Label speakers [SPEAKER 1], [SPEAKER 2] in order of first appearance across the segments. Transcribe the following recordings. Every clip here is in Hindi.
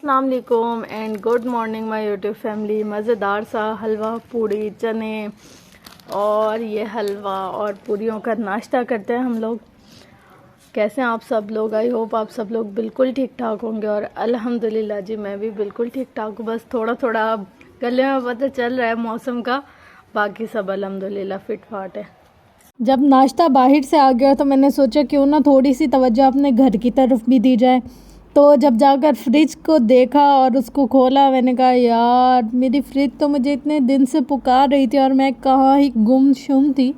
[SPEAKER 1] अस्सलाम वालेकुम and good morning my YouTube family. मज़ेदार सा हलवा पूड़ी चने और ये हलवा और पूरियों का नाश्ता करते हैं हम लोग। कैसे हैं आप सब लोग? आई होप आप सब लोग बिल्कुल ठीक ठाक होंगे और अल्हम्दुलिल्लाह जी मैं भी बिल्कुल ठीक ठाक हूँ। बस थोड़ा थोड़ा गले में पता चल रहा है मौसम का, बाकी सब अल्हम्दुलिल्लाह फिट फाट है।
[SPEAKER 2] जब नाश्ता बाहर से आ गया तो मैंने सोचा क्यों ना थोड़ी सी तवज्जो अपने घर की तरफ भी दी जाए। तो जब जाकर फ्रिज को देखा और उसको खोला, मैंने कहा यार मेरी फ्रिज तो मुझे इतने दिन से पुकार रही थी और मैं कहाँ ही गुमशुम थी।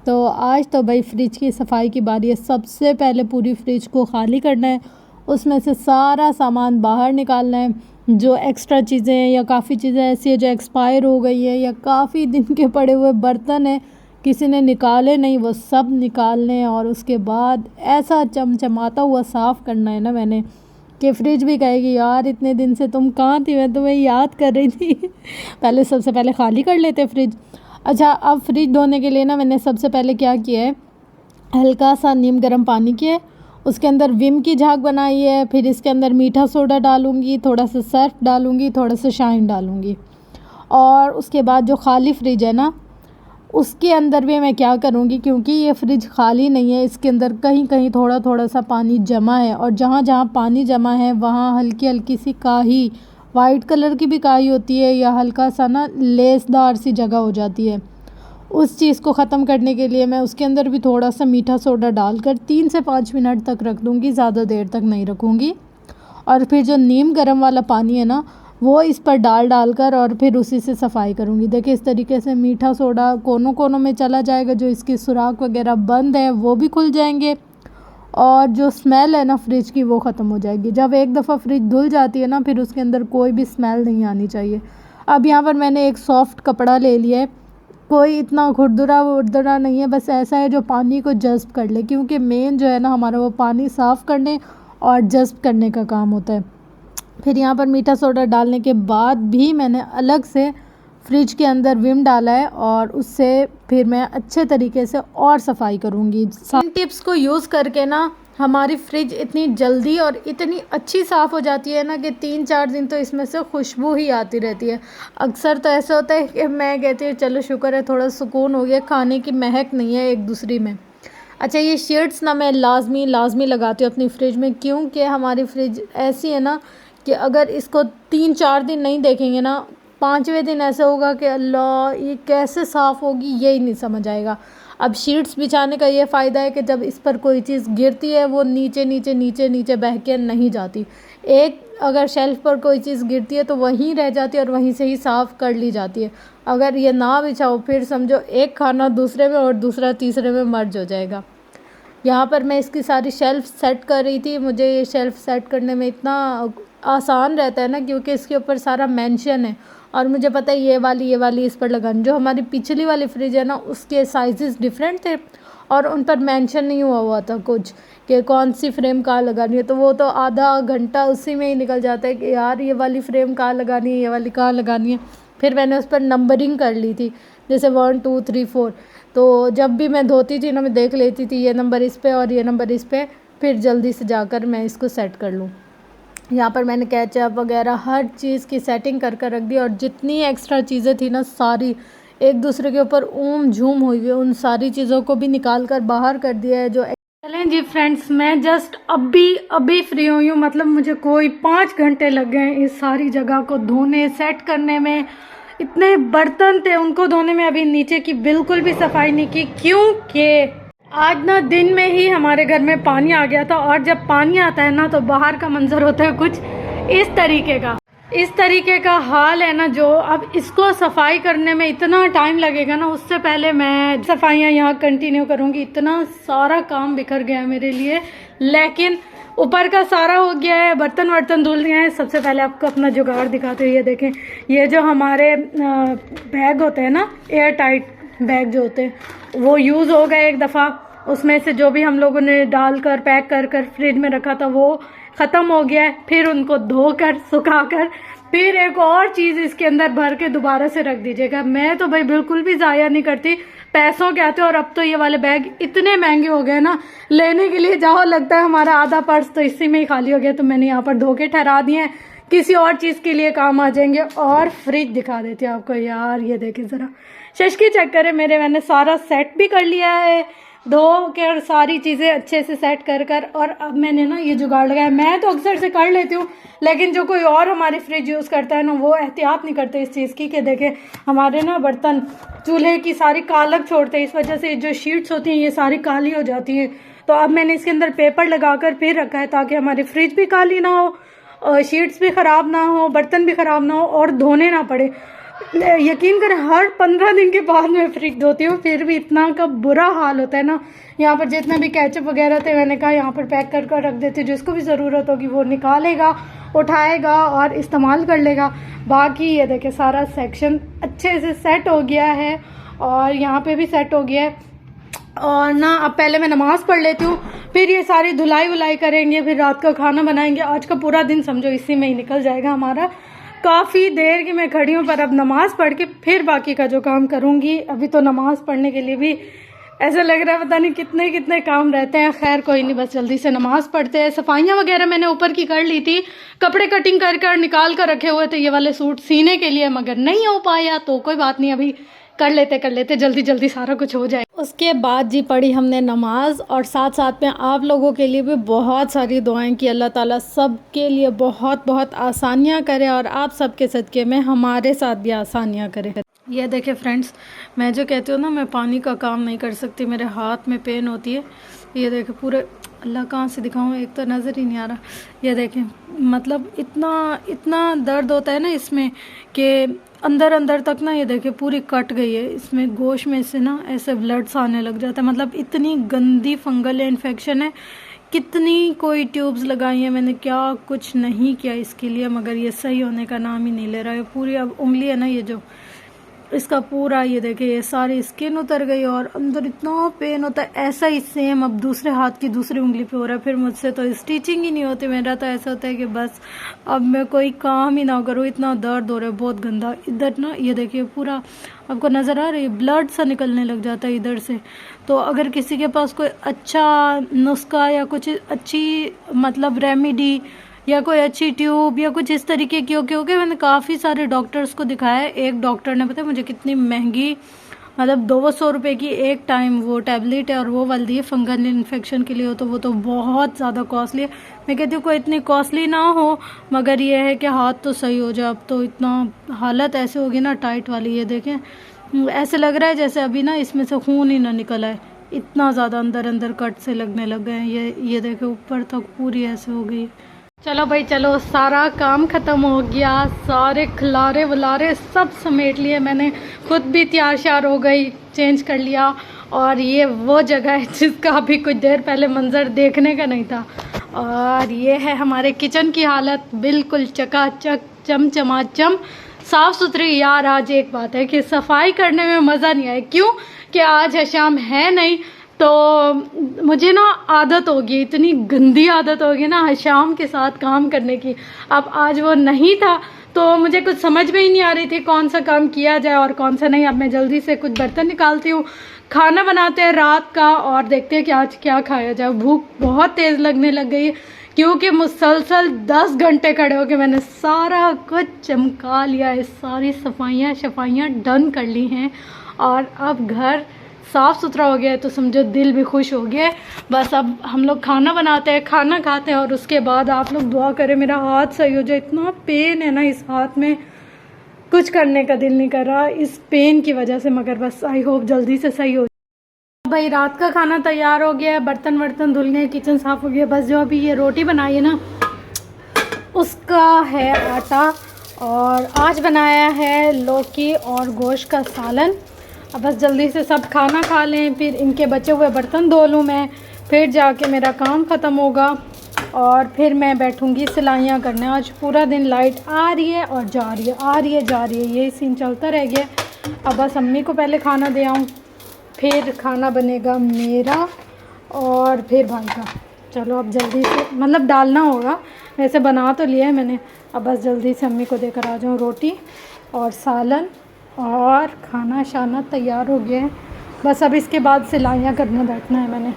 [SPEAKER 2] तो आज तो भाई फ्रिज की सफाई की बारी है। सबसे पहले पूरी फ्रिज को खाली करना है, उसमें से सारा सामान बाहर निकालना है। जो एक्स्ट्रा चीज़ें हैं या काफ़ी चीज़ें ऐसी है जो एक्सपायर हो गई है या काफ़ी दिन के पड़े हुए बर्तन हैं किसी ने निकाले नहीं, वो सब निकालने और उसके बाद ऐसा चमचमाता हुआ साफ़ करना है ना मैंने कि फ्रिज भी कहेगी यार इतने दिन से तुम कहाँ थी, मैं तुम्हें याद कर रही थी। पहले सबसे पहले खाली कर लेते फ्रिज। अच्छा, अब फ्रिज धोने के लिए ना मैंने सबसे पहले क्या किया है, हल्का सा नीम गर्म पानी किया, उसके अंदर विम की झाग बनाई है। फिर इसके अंदर मीठा सोडा डालूँगी, थोड़ा सा सर्फ डालूँगी, थोड़ा सा शाइन डालूँगी। और उसके बाद जो खाली फ्रिज है ना उसके अंदर भी मैं क्या करूँगी, क्योंकि ये फ्रिज खाली नहीं है, इसके अंदर कहीं कहीं थोड़ा थोड़ा सा पानी जमा है और जहाँ जहाँ पानी जमा है वहाँ हल्की हल्की सी काई, वाइट कलर की भी काई होती है या हल्का सा ना लेसदार सी जगह हो जाती है। उस चीज़ को ख़त्म करने के लिए मैं उसके अंदर भी थोड़ा सा मीठा सोडा डालकर 3 से 5 मिनट तक रख दूँगी, ज़्यादा देर तक नहीं रखूँगी। और फिर जो नीम गर्म वाला पानी है ना वो इस पर डाल कर और फिर उसी से सफाई करूँगी। देखिए इस तरीके से मीठा सोडा कोनों कोनों में चला जाएगा, जो इसकी सुराख वगैरह बंद है वो भी खुल जाएंगे और जो स्मेल है ना फ्रिज की वो ख़त्म हो जाएगी। जब एक दफ़ा फ्रिज धुल जाती है ना फिर उसके अंदर कोई भी स्मेल नहीं आनी चाहिए। अब यहाँ पर मैंने एक सॉफ्ट कपड़ा ले लिया है, कोई इतना खुरदुरा वुरदुरा नहीं है, बस ऐसा है जो पानी को जज़्ब कर ले, क्योंकि मेन जो है ना हमारा वो पानी साफ़ करने और जज़्ब करने का काम होता है। फिर यहाँ पर मीठा सोडा डालने के बाद भी मैंने अलग से फ्रिज के अंदर विम डाला है और उससे फिर मैं अच्छे तरीके से और सफाई करूँगी। इन टिप्स को यूज़ करके ना हमारी फ्रिज इतनी जल्दी और इतनी अच्छी साफ़ हो जाती है ना कि 3-4 दिन तो इसमें से खुशबू ही आती रहती है। अक्सर तो ऐसा होता है कि मैं कहती हूँ चलो शुक्र है थोड़ा सुकून हो गया, खाने की महक नहीं है एक दूसरी में। अच्छा, ये शीट्स ना मैं लाजमी लगाती हूँ अपनी फ्रिज में, क्योंकि हमारी फ्रिज ऐसी है ना कि अगर इसको 3-4 दिन नहीं देखेंगे ना, 5वें दिन ऐसा होगा कि अल्लाह ये कैसे साफ़ होगी यही नहीं समझ आएगा। अब शीट्स बिछाने का ये फ़ायदा है कि जब इस पर कोई चीज़ गिरती है वो नीचे नीचे नीचे नीचे बह के नहीं जाती। एक अगर शेल्फ़ पर कोई चीज़ गिरती है तो वहीं रह जाती है और वहीं से ही साफ़ कर ली जाती है। अगर ये ना बिछाओ फिर समझो एक खाना दूसरे में और दूसरा तीसरे में मर्ज हो जाएगा। यहाँ पर मैं इसकी सारी शेल्फ़ सेट कर रही थी। मुझे ये शेल्फ़ सेट करने में इतना आसान रहता है ना, क्योंकि इसके ऊपर सारा मेंशन है और मुझे पता है ये वाली इस पर लगानी। जो हमारी पिछली वाली फ्रिज है ना उसके साइज़ेस डिफरेंट थे और उन पर मेंशन नहीं हुआ था कुछ कि कौन सी फ्रेम कहाँ लगानी है, तो वो तो आधा घंटा उसी में ही निकल जाता है कि यार ये वाली फ्रेम कहाँ लगानी है, ये वाली कहाँ लगानी है। फिर मैंने उस पर नंबरिंग कर ली थी, जैसे 1 2 3 4, तो जब भी मैं धोती थी ना मैं देख लेती थी ये नंबर इस पे और ये नंबर इस पे, फिर जल्दी से जाकर मैं इसको सेट कर लूँ। यहाँ पर मैंने केचप वगैरह हर चीज़ की सेटिंग कर रख दी और जितनी एक्स्ट्रा चीज़ें थी ना सारी एक दूसरे के ऊपर झूम हुई है, उन सारी चीज़ों को भी निकाल कर बाहर कर दिया है। जो चलें जी फ्रेंड्स, मैं जस्ट अभी फ्री हुई हूँ, मतलब मुझे कोई 5 घंटे लग गए इस सारी जगह को धोने सेट करने में। इतने बर्तन थे उनको धोने में, अभी नीचे की बिल्कुल भी सफाई नहीं की, क्योंकि आज ना दिन में ही हमारे घर में पानी आ गया था और जब पानी आता है ना तो बाहर का मंजर होता है कुछ इस तरीके का हाल है ना। जो अब इसको सफाई करने में इतना टाइम लगेगा ना, उससे पहले मैं सफाइयाँ यहाँ कंटिन्यू करूँगी। इतना सारा काम बिखर गया है मेरे लिए, लेकिन ऊपर का सारा हो गया है, बर्तन वर्तन धुल गए हैं। सबसे पहले आपको अपना जुगाड़ दिखाते हैं। ये देखें, ये जो हमारे बैग होते हैं ना, एयर टाइट बैग जो होते हैं वो यूज़ हो गए एक दफ़ा। उसमें से जो भी हम लोगों ने डाल कर पैक कर फ्रिज में रखा था वो ख़त्म हो गया है। फिर उनको धोकर सुखाकर फिर एक और चीज़ इसके अंदर भर के दोबारा से रख दीजिएगा। मैं तो भाई बिल्कुल भी ज़ाया नहीं करती, पैसों के आते। और अब तो ये वाले बैग इतने महंगे हो गए ना, लेने के लिए जाओ लगता है हमारा आधा पर्स तो इसी में ही खाली हो गया। तो मैंने यहाँ पर धो के ठहरा दिए हैं किसी और चीज़ के लिए काम आ जाएंगे। और फ्रिज दिखा देती हूँ आपको यार, ये देखें ज़रा, शशकी चेक करें मेरे, मैंने सारा सेट भी कर लिया है धो के और सारी चीज़ें अच्छे से सेट कर और अब मैंने ना ये जुगाड़ लगाया। मैं तो अक्सर से कर लेती हूँ, लेकिन जो कोई और हमारी फ्रिज यूज़ करता है ना, वो एहतियात नहीं करते इस चीज़ की कि देखें हमारे ना बर्तन चूल्हे की सारी कालक छोड़ते हैं, इस वजह से जो शीट्स होती हैं ये सारी काली हो जाती हैं। तो अब मैंने इसके अंदर पेपर लगाकर फिर रखा है ताकि हमारी फ्रिज भी काली ना हो, शीट्स भी ख़राब ना हो, बर्तन भी ख़राब ना हो और धोने ना पड़े। यकीन कर हर 15 दिन के बाद मैं फ्रिज धोती हूँ, फिर भी इतना का बुरा हाल होता है ना। यहाँ पर जितने भी केचप वगैरह थे मैंने कहा यहाँ पर पैक कर रख देती हूँ, जिसको भी ज़रूरत होगी वो निकालेगा, उठाएगा और इस्तेमाल कर लेगा। बाकी ये देखे सारा सेक्शन अच्छे से सेट हो गया है और यहाँ पे भी सेट हो गया है। और ना अब पहले मैं नमाज़ पढ़ लेती हूँ, फिर ये सारी धुलाई वुलाई करेंगे, फिर रात का खाना बनाएंगे। आज का पूरा दिन समझो इसी में ही निकल जाएगा हमारा। काफ़ी देर की मैं खड़ी हूँ, पर अब नमाज़ पढ़ के फिर बाकी का जो काम करूँगी। अभी तो नमाज़ पढ़ने के लिए भी ऐसा लग रहा है पता नहीं कितने कितने काम रहते हैं। खैर कोई नहीं, बस जल्दी से नमाज़ पढ़ते हैं। सफाइयाँ वगैरह मैंने ऊपर की कर ली थी, कपड़े कटिंग कर निकाल कर रखे हुए थे ये वाले सूट सीने के लिए, मगर नहीं हो पाया तो कोई बात नहीं, अभी कर लेते जल्दी सारा कुछ हो जाए। उसके बाद जी पढ़ी हमने नमाज और साथ साथ में आप लोगों के लिए भी बहुत सारी दुआएं कि अल्लाह ताला सब के लिए बहुत बहुत आसानियां करे और आप सबके सदक़े में हमारे साथ भी आसानियां करे। ये देखें फ्रेंड्स, मैं जो कहती हूँ ना मैं पानी का काम नहीं कर सकती, मेरे हाथ में पेन होती है। ये देखें पूरे, अल्लाह कहाँ से दिखाऊँ, एक तो नज़र ही नहीं आ रहा। ये देखें मतलब इतना दर्द होता है ना इसमें कि अंदर तक ना, ये देखें पूरी कट गई है। इसमें गोश्त में से ना ऐसे ब्लड्स आने लग जाता है, मतलब इतनी गंदी फंगल इन्फेक्शन है। कितनी कोई ट्यूब्स लगाई हैं मैंने, क्या कुछ नहीं किया इसके लिए, मगर ये सही होने का नाम ही नहीं ले रहा है। पूरी अब उंगली है ना ये जो, इसका पूरा ये देखिए ये सारी स्किन उतर गई और अंदर इतना पेन होता है। ऐसा ही सेम अब दूसरे हाथ की दूसरी उंगली पे हो रहा है। फिर मुझसे तो स्टिचिंग ही नहीं होती, मेरा तो ऐसा होता है कि बस अब मैं कोई काम ही ना करूँ, इतना दर्द हो रहा है बहुत गंदा। इधर ना ये देखिए पूरा आपको नज़र आ रही है, ब्लड सा निकलने लग जाता है इधर से। तो अगर किसी के पास कोई अच्छा नुस्खा या कुछ अच्छी मतलब रेमेडी या कोई अच्छी ट्यूब या कुछ इस तरीके की हो, क्योंकि मैंने काफ़ी सारे डॉक्टर्स को दिखाया है। एक डॉक्टर ने पता है मुझे कितनी महंगी, मतलब 200 रुपये की एक टाइम वो टैबलेट है और वो वाली है फंगल इन्फेक्शन के लिए हो, तो वो तो बहुत ज़्यादा कॉस्टली है। मैं कहती हूँ कोई इतनी कॉस्टली ना हो, मगर ये है कि हाथ तो सही हो जाए। अब तो इतना हालत ऐसे होगी ना टाइट वाली, ये देखें ऐसे लग रहा है जैसे अभी ना इसमें से खून ही ना निकला है, इतना ज़्यादा अंदर कट से लगने लग गए हैं। ये देखें ऊपर तक पूरी ऐसे हो गई। चलो भाई चलो, सारा काम ख़त्म हो गया, सारे खिलारे वलारे सब समेट लिए मैंने, खुद भी तैयार श्यार हो गई, चेंज कर लिया। और ये वो जगह है जिसका अभी कुछ देर पहले मंज़र देखने का नहीं था। और ये है हमारे किचन की हालत, बिल्कुल चकाचक चमचमाचम साफ़ सुथरी। यार आज एक बात है कि सफाई करने में मज़ा नहीं आया, क्यों कि आज हशाम है नहीं, तो मुझे ना आदत होगी, इतनी गंदी आदत होगी ना हशाम के साथ काम करने की। अब आज वो नहीं था तो मुझे कुछ समझ में ही नहीं आ रही थी कौन सा काम किया जाए और कौन सा नहीं। अब मैं जल्दी से कुछ बर्तन निकालती हूँ, खाना बनाते हैं रात का और देखते हैं कि आज क्या खाया जाए। भूख बहुत तेज़ लगने लग गई है क्योंकि मुसलसल 10 घंटे खड़े होकर मैंने सारा कुछ चमका लिया है, सारी सफाइयाँ डन कर ली हैं और अब घर साफ़ सुथरा हो गया है, तो समझो दिल भी खुश हो गया है। बस अब हम लोग खाना बनाते हैं, खाना खाते हैं और उसके बाद आप लोग दुआ करें मेरा हाथ सही हो जाए। इतना पेन है ना इस हाथ में, कुछ करने का दिल नहीं कर रहा इस पेन की वजह से, मगर बस आई होप जल्दी से सही हो जाए। भाई रात का खाना तैयार हो गया है, बर्तन वर्तन धुल गए, किचन साफ़ हो गया। बस जो अभी ये रोटी बनाई है ना उसका है आटा, और आज बनाया है लौकी और गोश्त का सालन। अब बस जल्दी से सब खाना खा लें, फिर इनके बचे हुए बर्तन धो लूँ मैं, फिर जाके मेरा काम ख़त्म होगा और फिर मैं बैठूँगी सिलाइयाँ करने। आज पूरा दिन लाइट आ रही है और जा रही है, आ रही है जा रही है, यही सीन चलता रह गया। अब बस अम्मी को पहले खाना दे आऊँ, फिर खाना बनेगा मेरा और फिर भाई का। चलो अब जल्दी से, मतलब डालना होगा, वैसे बना तो लिया है मैंने। अब बस जल्दी से अम्मी को देकर आ जाऊँ, रोटी और सालन और खाना शाना तैयार हो गया है। बस अब इसके बाद सिलाइयाँ करने बैठना है मैंने।